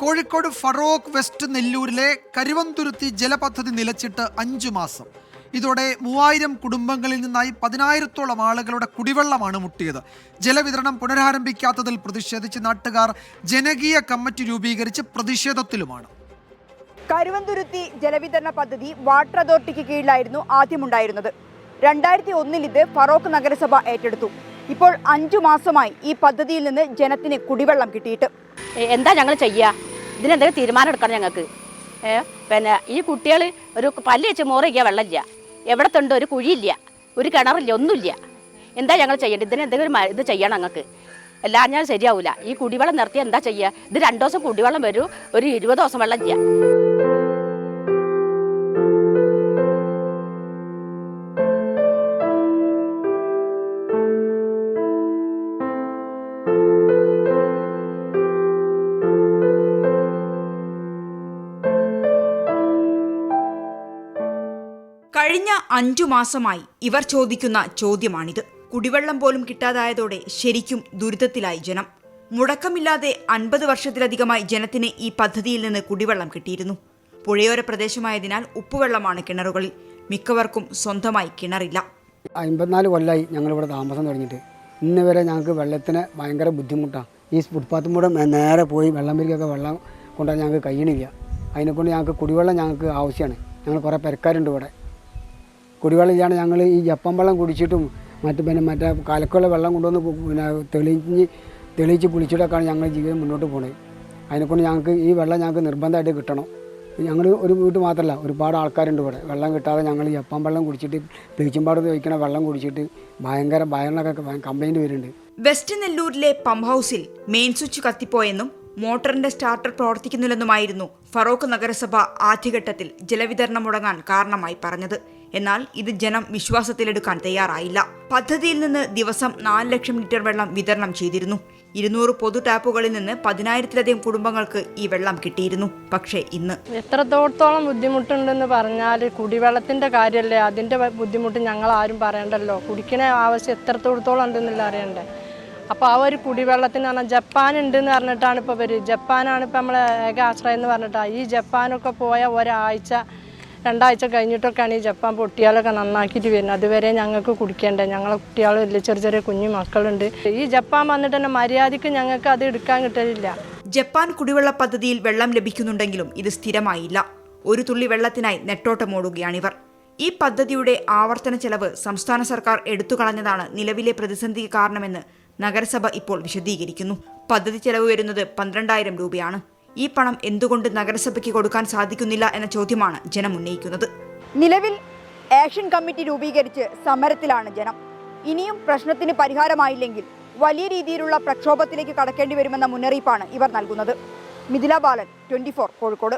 Kozhikode Feroke west നെല്ലൂരിലെ Karuvanthuruthy ജലപദ്ധതി നിലച്ചിട്ട് 5 മാസം. ഇതോടെ 3000 കുടുംബങ്ങളിൽ നിന്നായി 10,000-ഓളം ആളുകളുടെ കുടിവെള്ളമാണ് മുട്ടിയത്. ജലവിതരണം പുനരാരംഭിക്കാത്തതിൽ പ്രതിഷേധിച്ച് നാട്ടുകാർ ജനകീയ കമ്മിറ്റി രൂപീകരിച്ച് പ്രതിഷേധത്തിലുമാണ്. കരുവന്തുരുത്തി ജലവിതരണ പദ്ധതി വാട്ടർ അതോറിറ്റിക്ക് കീഴിലായിരുന്നു ആദ്യമുണ്ടായിരുന്നത്. 2001-ൽ ഇത് ഫറോക്ക് നഗരസഭ ഏറ്റെടുത്തു. ഇപ്പോൾ 5 മാസമായി ഈ പദ്ധതിയിൽ നിന്ന് ജനത്തിന് കുടിവെള്ളം കിട്ടിയിട്ട്. എന്താ ഞങ്ങൾ ചെയ്യുക? ഇതിനെന്തെങ്കിലും തീരുമാനം എടുക്കണം ഞങ്ങൾക്ക്. പിന്നെ ഈ കുട്ടികൾ ഒരു പല്ല് വെച്ച് മോറിക്കുക, വെള്ളമില്ല, എവിടത്തുണ്ട്, ഒരു കുഴിയില്ല, ഒരു കിണറില്ല, ഒന്നുമില്ല. എന്താ ഞങ്ങൾ ചെയ്യേണ്ടത്? ഇതിനെന്തെങ്കിലും ഇത് ചെയ്യണം ഞങ്ങൾക്ക്. എല്ലാം ഞാൻ ശരിയാവില്ല. ഈ കുടിവെള്ളം നിർത്തി എന്താ ചെയ്യുക? ഇത് 2 ദിവസം കുടിവെള്ളം വരും, ഒരു 20 ദിവസം വെള്ളമില്ല. കഴിഞ്ഞ 5 മാസമായി ഇവർ ചോദിക്കുന്ന ചോദ്യമാണിത്. കുടിവെള്ളം പോലും കിട്ടാതായതോടെ ശരിക്കും ദുരിതത്തിലായി ജനം. മുടക്കമില്ലാതെ 50 വർഷത്തിലധികമായി ജനത്തിന് ഈ പദ്ധതിയിൽ നിന്ന് കുടിവെള്ളം കിട്ടിയിരുന്നു. പുഴയോര പ്രദേശമായതിനാൽ ഉപ്പുവെള്ളമാണ് കിണറുകളിൽ. മിക്കവർക്കും സ്വന്തമായി കിണറില്ല. 54 കൊല്ലമായി ഞങ്ങളിവിടെ താമസം തുടങ്ങിയിട്ട്. ഇന്ന് വരെ ഞങ്ങൾക്ക് വെള്ളത്തിന് ഭയങ്കര ബുദ്ധിമുട്ടാണ്. ഈ ഫുട്പാത്തും കൂടെ നേരെ പോയി വെള്ളം പരിക്കൊക്കെ വെള്ളം കൊണ്ടുപോകാൻ ഞങ്ങൾക്ക് കഴിയണില്ല. അതിനെക്കൊണ്ട് ഞങ്ങൾക്ക് കുടിവെള്ളം ഞങ്ങൾക്ക് ആവശ്യമാണ്. ഞങ്ങൾ കുറേ പെരക്കാരുണ്ട് ഇവിടെ. കുടിവെള്ളം ഇല്ലാണ്ട് ഞങ്ങൾ ഈ ജപ്പം വെള്ളം കുടിച്ചിട്ടും മറ്റേ കലക്കുള്ള വെള്ളം കൊണ്ടുവന്ന് തെളിയിച്ച് കുളിച്ചിട്ടൊക്കെയാണ് ഞങ്ങൾ ജീവിതം മുന്നോട്ട് പോകുന്നത്. അതിനെക്കൊണ്ട് ഞങ്ങൾക്ക് ഈ വെള്ളം ഞങ്ങൾക്ക് നിർബന്ധമായിട്ട് കിട്ടണം. ഞങ്ങൾ ഒരു വീട്ട് മാത്രമല്ല, ഒരുപാട് ആൾക്കാരുണ്ട് ഇവിടെ. വെള്ളം കിട്ടാതെ ഞങ്ങൾ ജപ്പം വെള്ളം കുടിച്ചിട്ട് ബ്ലീച്ചിങ് ഒഴിക്കണ വെള്ളം കുടിച്ചിട്ട് ഭയങ്കരമൊക്കെ കംപ്ലൈൻറ്റ് വരുന്നുണ്ട്. വെസ്റ്റ് നെല്ലൂരിലെ പമ്പ് ഹൗസിൽ മെയിൻ സ്വിച്ച് കത്തിപ്പോയെന്നും മോട്ടറിന്റെ സ്റ്റാർട്ടർ പ്രവർത്തിക്കുന്നില്ലെന്നുമായിരുന്നു ഫറോക്ക് നഗരസഭ ആദ്യഘട്ടത്തിൽ ജലവിതരണം മുടങ്ങാൻ കാരണമായി പറഞ്ഞത്. എന്നാൽ ഇത് ജനം വിശ്വാസത്തിലെടുക്കാൻ തയ്യാറായില്ല. പദ്ധതിയിൽ നിന്ന് ദിവസം 4 ലക്ഷം ലിറ്റർ വെള്ളം വിതരണം ചെയ്തിരുന്നു. 200 പൊതു ടാപ്പുകളിൽ നിന്ന് 10,000-ലധികം കുടുംബങ്ങൾക്ക് ഈ വെള്ളം കിട്ടിയിരുന്നു. പക്ഷേ ഇന്ന് എത്രത്തോളം ബുദ്ധിമുട്ടുണ്ടെന്ന് പറഞ്ഞാൽ കുടിവെള്ളത്തിന്റെ കാര്യമല്ലേ, അതിന്റെ ബുദ്ധിമുട്ട് ഞങ്ങൾ ആരും പറയണ്ടല്ലോ. കുടിക്കണ ആവശ്യം എത്രത്തോളം ഉണ്ടെന്നില്ല അറിയണ്ടേ. അപ്പോൾ ആ ഒരു കുടിവെള്ളത്തിന് പറഞ്ഞാൽ ജപ്പാൻ ഉണ്ടെന്ന് പറഞ്ഞിട്ടാണ് ഇപ്പോൾ ജപ്പാനാണ് ഇപ്പോൾ നമ്മളെ ഏക ആശ്രയം എന്ന് പറഞ്ഞിട്ടാണ്. ഈ ജപ്പാനൊക്കെ പോയ 1-2 ആഴ്ച കഴിഞ്ഞിട്ടൊക്കെയാണ് ഈ ജപ്പാൻ പൊട്ടിയാലൊക്കെ നന്നാക്കിയിട്ട് വരുന്നത്. അതുവരെ ഞങ്ങൾക്ക് കുടിക്കേണ്ടേ. ഞങ്ങളെ കുട്ടികളില്ല, ചെറിയ കുഞ്ഞു മക്കളുണ്ട്. ഈ ജപ്പാൻ വന്നിട്ട് തന്നെ മര്യാദയ്ക്ക് ഞങ്ങൾക്ക് അത് എടുക്കാൻ കിട്ടലില്ല. ജപ്പാൻ കുടിവെള്ള പദ്ധതിയിൽ വെള്ളം ലഭിക്കുന്നുണ്ടെങ്കിലും ഇത് സ്ഥിരമായില്ല. ഒരു തുള്ളി വെള്ളത്തിനായി നെട്ടോട്ടമോടുകയാണിവർ. ഈ പദ്ധതിയുടെ ആവർത്തന ചെലവ് സംസ്ഥാന സർക്കാർ എടുത്തുകളഞ്ഞതാണ് നിലവിലെ പ്രതിസന്ധിക്ക് കാരണമെന്ന് നഗരസഭ ഇപ്പോൾ വിശദീകരിക്കുന്നു. പദ്ധതി ചെലവ് വരുന്നത് 12,000 രൂപയാണ്. ഈ പണം എന്തുകൊണ്ട് നഗരസഭയ്ക്ക് കൊടുക്കാൻ സാധിക്കുന്നില്ല എന്ന ചോദ്യമാണ് ജനം ഉന്നയിക്കുന്നത്. നിലവിൽ ആക്ഷൻ കമ്മിറ്റി രൂപീകരിച്ച് സമരത്തിലാണ് ജനം. ഇനിയും പ്രശ്നത്തിന് പരിഹാരമായില്ലെങ്കിൽ വലിയ രീതിയിലുള്ള പ്രക്ഷോഭത്തിലേക്ക് കടക്കേണ്ടി വരുമെന്ന മുന്നറിയിപ്പാണ് ഇവർ നൽകുന്നത്. മിഥില ബാലൻ, 24 കോഴിക്കോട്.